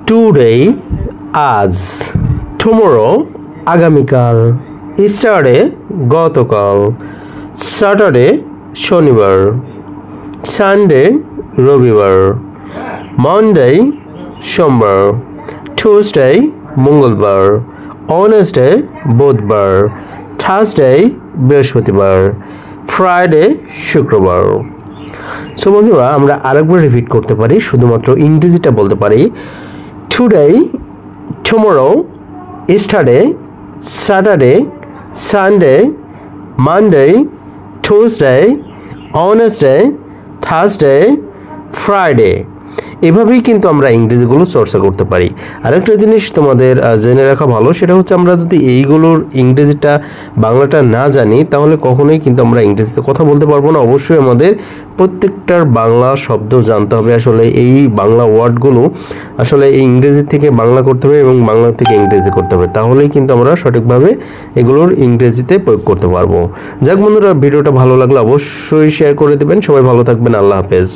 Today আজ, tomorrow আগামীকাল, ইস্টারডে গতকাল, স্যাটারডে শনিবার, সানডে রবিবার, মানডে সোমবার, টিউসডে মঙ্গলবার, ওয়েডনেসডে বুধবার, থার্সডে বৃহস্পতিবার, ফ্রাইডে শুক্রবার। সো বন্ধুরা আমরা আরেকবার রিপিট করতে পারি, শুধুমাত্র ইংরেজিটা বলতে পারি। Today, tomorrow, ইস্টারডে, Saturday, Sunday, Monday, Tuesday, Wednesday, Thursday, Friday. এভাবেই কিন্তু আমরা ইংরেজিগুলো চর্চা করতে পারি। আরেকটা জিনিস তোমাদের জেনে রাখা ভালো, সেটা হচ্ছে আমরা যদি এইগুলোর ইংরেজিটা বাংলাটা না জানি তাহলে কখনোই কিন্তু আমরা ইংরেজিতে কথা বলতে পারবো না। অবশ্যই আমাদের প্রত্যেকটার বাংলা শব্দ জানতে হবে। আসলে এই বাংলা ওয়ার্ডগুলো আসলে এই ইংরেজি থেকে বাংলা করতে হবে এবং বাংলা থেকে ইংরেজি করতে হবে, তাহলেই কিন্তু আমরা সঠিকভাবে এগুলোর ইংরেজিতে প্রয়োগ করতে পারবো। যাক বন্ধুরা, ভিডিওটা ভালো লাগলে অবশ্যই শেয়ার করে দেবেন। সবাই ভালো থাকবেন। আল্লাহ হাফেজ।